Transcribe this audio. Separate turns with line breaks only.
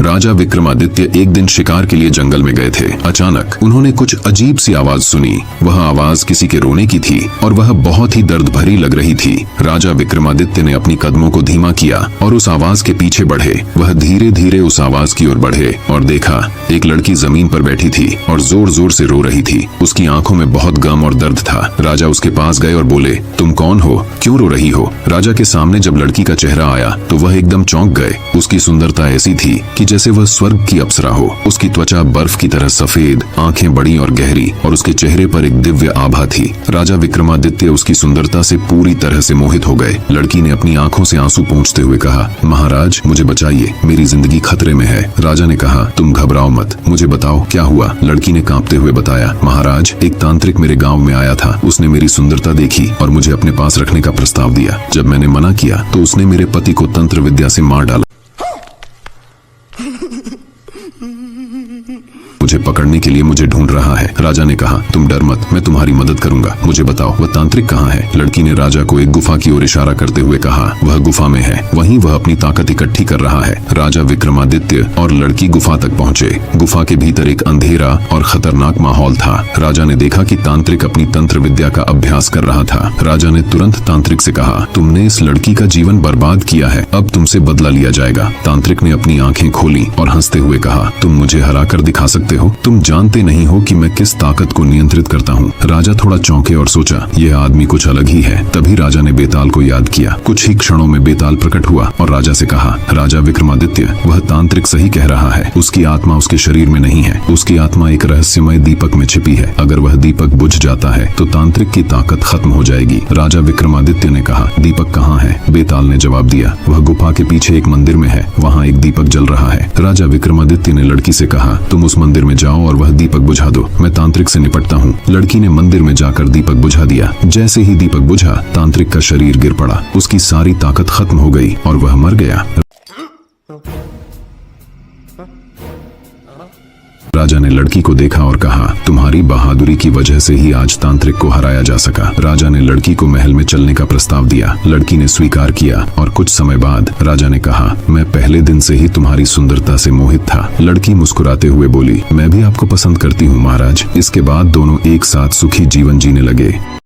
राजा विक्रमादित्य एक दिन शिकार के लिए जंगल में गए थे। अचानक उन्होंने कुछ अजीब सी आवाज सुनी। वह आवाज किसी के रोने की थी और वह बहुत ही दर्द भरी लग रही थी। राजा विक्रमादित्य ने अपनी कदमों को धीमा किया और उस आवाज के पीछे बढ़े। वह धीरे धीरे उस आवाज की ओर बढ़े और देखा एक लड़की जमीन पर बैठी थी और जोर जोर से रो रही थी। उसकी आंखों में बहुत गम और दर्द था। राजा उसके पास गए और बोले, तुम कौन हो, क्यों रो रही हो? राजा के सामने जब लड़की का चेहरा आया तो वह एकदम चौंक गए। उसकी सुंदरता ऐसी थी कि जैसे वह स्वर्ग की अप्सरा हो। उसकी त्वचा बर्फ की तरह सफेद, आंखें बड़ी और गहरी और उसके चेहरे पर एक दिव्य आभा थी। राजा विक्रमादित्य उसकी सुंदरता से पूरी तरह से मोहित हो गए। लड़की ने अपनी आंखों से आंसू पोंछते हुए कहा, महाराज मुझे बचाइए, मेरी जिंदगी खतरे में है। राजा ने कहा, तुम घबराओ मत, मुझे बताओ क्या हुआ। लड़की ने कांपते हुए बताया, महाराज एक तांत्रिक मेरे गांव में आया था। उसने मेरी सुंदरता देखी और मुझे अपने पास रखने का प्रस्ताव दिया। जब मैंने मना किया तो उसने मेरे पति को तंत्र विद्या से मार डाला। मुझे पकड़ने के लिए मुझे ढूंढ रहा है। राजा ने कहा, तुम डर मत, मैं तुम्हारी मदद करूंगा। मुझे बताओ वह तांत्रिक कहाँ है? लड़की ने राजा को एक गुफा की ओर इशारा करते हुए कहा, वह गुफा में है, वहीं वह अपनी ताकत इकट्ठी कर रहा है। राजा विक्रमादित्य और लड़की गुफा तक पहुंचे। गुफा के भीतर एक अंधेरा और खतरनाक माहौल था। राजा ने देखा कि तांत्रिक अपनी तंत्र विद्या का अभ्यास कर रहा था। राजा ने तुरंत तांत्रिक से कहा, तुमने इस लड़की का जीवन बर्बाद किया है, अब तुमसे बदला लिया जाएगा। तांत्रिक ने अपनी आंखें खोली और हंसते हुए कहा, तुम मुझे हरा कर दिखा सकते हो? तुम जानते नहीं हो कि मैं किस ताकत को नियंत्रित करता हूँ। राजा थोड़ा चौंके और सोचा, यह आदमी कुछ अलग ही है। तभी राजा ने बेताल को याद किया। कुछ ही क्षणों में बेताल प्रकट हुआ और राजा से कहा, राजा विक्रमादित्य, वह तांत्रिक सही कह रहा है। उसकी आत्मा उसके शरीर में नहीं है। उसकी आत्मा एक रहस्यमय दीपक में छिपी है। अगर वह दीपक बुझ जाता है तो तांत्रिक की ताकत खत्म हो जाएगी। राजा विक्रमादित्य ने कहा, दीपक कहाँ है? बेताल ने जवाब दिया, वह गुफा के पीछे एक मंदिर में है, वहाँ एक दीपक जल रहा है। राजा विक्रमादित्य ने लड़की से कहा, तुम उस मंदिर में जाओ और वह दीपक बुझा दो, मैं तांत्रिक से निपटता हूँ। लड़की ने मंदिर में जाकर दीपक बुझा दिया। जैसे ही दीपक बुझा, तांत्रिक का शरीर गिर पड़ा। उसकी सारी ताकत खत्म हो गई और वह मर गया। राजा ने लड़की को देखा और कहा, तुम्हारी बहादुरी की वजह से ही आज तांत्रिक को हराया जा सका। राजा ने लड़की को महल में चलने का प्रस्ताव दिया। लड़की ने स्वीकार किया और कुछ समय बाद राजा ने कहा, मैं पहले दिन से ही तुम्हारी सुंदरता से मोहित था। लड़की मुस्कुराते हुए बोली, मैं भी आपको पसंद करती हूँ महाराज। इसके बाद दोनों एक साथ सुखी जीवन जीने लगे।